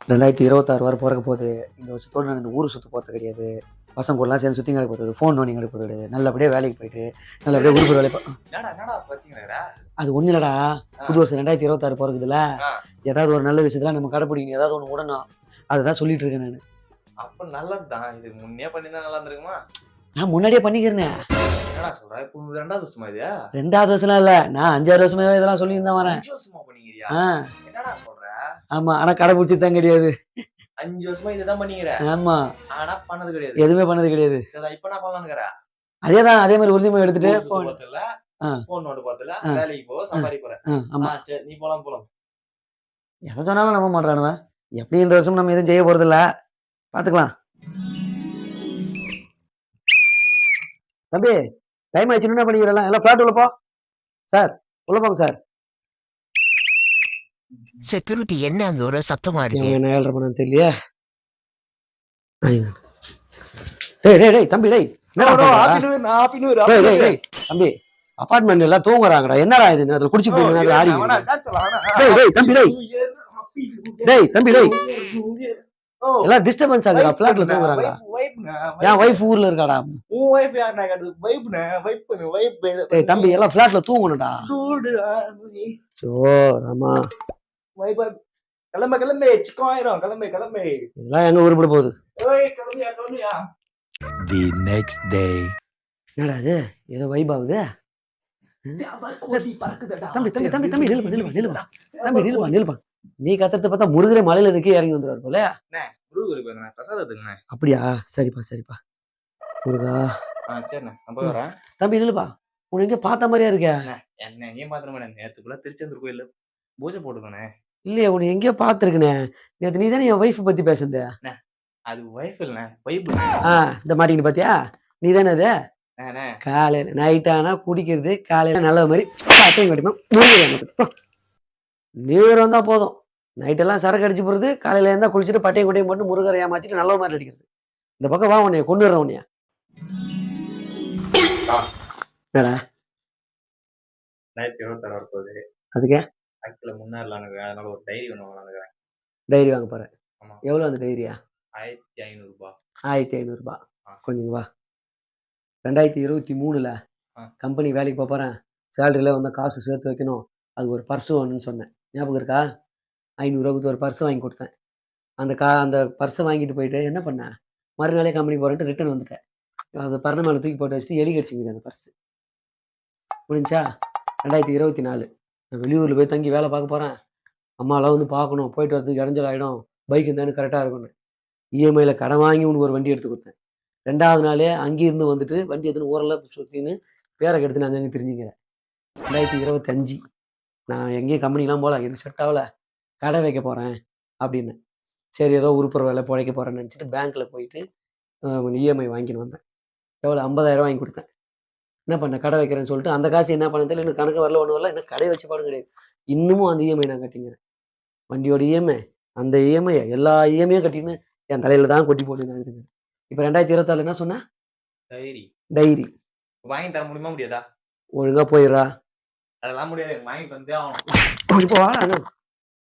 2026 வர பிறக்க போகுது. இந்த வருஷத்தோடு நான் இந்த ஊர் சுற்ற போகிறது கிடையாது. பசங்க கூடலாம் சேர்ந்து சுற்றி கிடக்க போகிறது, ஃபோன் நோண்டி கிடக்க போகிறது, நல்லபடியாக வேலைக்கு போயிட்டு நல்லபடியாக உருப்படி வேலை அது ஒன்றும் இல்லடா. புது வருஷம் 2026 பிறகுதுல, ஏதாவது ஒரு நல்ல விஷயத்துல நம்ம கடைப்பிடிக்கணும், ஏதாவது ஒன்று உடனும். அதுதான் சொல்லிட்டு இருக்கேன் நான். அப்ப நல்லதுதான். இது முன்னே பண்ணியிருந்தா நல்லா இருந்திருக்குமா? நான் முன்னாடியே பண்ணிக்கிறேன். என்னடா சொல்ற? இப்போ 2வது வருஷமா இது? 2வது வருஷம்லாம் இல்லை, நான் 5-6 வருஷமாவே இதெல்லாம் சொல்லியிருந்தான் வரேன். 5 வருஷமா பண்ணிக்கிறியா? என்னடா சொல்ற? ஆமா, ஆனா கடைப்பிடிச்சி தான் கிடையாது. 5 வருஷமா இதுதான் பண்ணிக்கிற? ஆமா. ஆனா பண்ணது கிடையாது. எதுவுமே பண்ணது கிடையாது. சரி, இப்போ என்ன பண்ணலாம்ங்கற? அதேதான், அதே மாதிரி உறுதிமொழி எடுத்துட்டு போன் நோட் பார்த்தல, வேலைக்கு போ, சம்பாதி போற. ஆமா சரி, நீ போலாம். எதை சொன்னாலும் நம்ப மாட்டானுவன். எப்படி இந்த வருஷம் நம்ம எதுவும் செய்ய போறது இல்ல, பாத்துக்கலாம். தம்பி, டைம் ஆயிடுச்சு, என்ன பண்ணிக்கிறலாம்? எல்லாம் ஃபிளாட் உள்ள போ சார், உள்ள போங்க சார். செக்யூரிட்டி என்ன அந்த ஒரு சத்தமா இருக்கு? என்ன 7:30 மணி தெரியலையே. டேய் தம்பி, டேய் தம்பி, அபார்ட்மெண்ட் எல்லாம் தூங்குறாங்கடா. என்னடா இது, அதுல குடிச்சு போய் ஆடி. டேய் தம்பி, எல்லாம் டிஸ்டர்பன்ஸ் ஆகுடா, ஃபிளாட்ல தூங்குறாங்கடா. என் வைஃப் ஊர்ல இருக்காடா. உன் வைஃப் யாரனா கேட்டது? வைப். டேய் தம்பி, எல்லாம் ஃபிளாட்ல தூங்கணும்டா. சோ ஆமா, கிளம்பு சிக்கம் ஆயிரும். கிளம்பு இதெல்லாம் எங்க உருப்பட போகுது? கிளம்பியா? The next day. என்னடா இது, ஏதோ வைப் ஆகுது. நில்லுப்பா. நீ கத்துறது பார்த்தா முருகரை மலையில இதுக்கே இறங்கி வந்துடுவார் போல. அப்படியா? சரிப்பா முருகா. தம்பி நில்லுப்பா, உனக்கு எங்க பார்த்த மாதிரியா இருக்க? என்ன எங்கேயும் பாத்துருமே, நேத்துக்குள்ள திருச்செந்தூர் கோயில்ல பூஜை போட்டுக்கணே. இல்லையா, உன்னை எங்கேயோ பாத்துருக்கனே. நேத்து நீ தானே என் வைஃப் பத்தி பேசுந்த. அது வைஃப் இல்ல, வைப். இந்த மாட்டீங்க பாத்தியா, நீ தானே அது. காலையில நைட் ஆனா குடிக்கிறது, காலையில நல்ல மாதிரி பட்டையும் கட்டிப்போம். நீர் வந்தா போதும், நைட்டெல்லாம் சரக்கு அடிச்சு போறது, காலையில இருந்தா குளிச்சுட்டு பட்டையும் கொட்டையும் போட்டு முருகரை ஏமாத்திட்டு நல்ல மாதிரி அடிக்கிறது. இந்த பக்கம் வா, உன்னைய கொண்டு வர்றேன். உன்னைய என்னடா 2026 வரப்போகுது. அதுக்கு ஆக்சுவலா முன்னாடிலாம் அதனால ஒரு டைரி ஒன்று வாங்கலாம். டைரி வாங்க போறேன். எவ்வளவு அந்த டைரியா? 1500 ரூபாய். 1500 ரூபாய். கொஞ்சம் வா. 2023ல கம்பெனி வேலைக்கு போறேன். சேலரியில வந்து காசு சேர்த்து வைக்கணும், அதுக்கு ஒரு பர்ஸ் வேணும்னு சொன்னேன், ஞாபகம் இருக்கா? 500 ரூபாய்க்கு ஒரு பர்ஸ் வாங்கி கொடுத்தேன். அந்த பர்ஸை வாங்கிட்டு போயிட்டு என்ன பண்ணேன், மறுநாளே கம்பெனி போறேன்ட்டு ரிட்டர்ன் வந்துட்டேன். அந்த பர்ண மேலே தூக்கி போட்டு வச்சுட்டு எலி கடிச்சிங்க அந்த பர்ஸ். முடிஞ்சா 2024 நான் வெளியூர்ல போய் தங்கி வேலை பார்க்க போறேன். அம்மாலாம் வந்து பார்க்கணும், போயிட்டு வரதுக்கு இடைஞ்சல் ஆகிடும், பைக் இருந்தானு கரெக்டாக இருக்கும்னு இஎம்ஐல கடன் வாங்கி உனக்கு ஒரு வண்டி எடுத்து கொடுத்தேன். 2வது நாளே அங்கேருந்து வந்துட்டு வண்டி எடுத்துன்னு ஊரெல்லாம் சுற்றின்னு பேரை கெடுத்து நான் அங்கே தெரிஞ்சுக்கிறேன். 2025 நான் எங்கேயும் கம்பெனிலாம் போகல, எனக்கு செட் ஆகல, கடை வைக்க போகிறேன் அப்படின்னு. சரி, ஏதோ உருப்புற வேலை பிழைக்க போகிறேன்னு நினச்சிட்டு பேங்க்கில் போயிட்டு இஎம்ஐ வாங்கின்னு வந்தேன். எவ்வளோ? 50,000 வாங்கி கொடுத்தேன். என்ன பண்ணேன், கடை வைக்கிறேன்னு சொல்லிட்டு அந்த காசு என்ன பண்ண தெரியல, எனக்கு கணக்கு வரல, ஒன்றும் வரல, என்ன கடை வச்சு பாடம் கிடையாது. இன்னமும் அந்த இஎம்ஐ நான் கட்டிங்கிறேன். வண்டியோட இஎம்ஐ, அந்த இஎம்ஐ, எல்லா இஎம்ஐயும் கட்டின்னு என் தலையில தான் கொட்டி போட்டு நான் எடுத்துக்கிறேன். இப்போ 2026 என்ன சொன்ன? டைரி வாங்கி தர முடியுமா? முடியாதா? ஒழுங்கா போயிடுறா. அதெல்லாம் முடியாது, வாங்கி தந்தே ஆகணும். இப்போ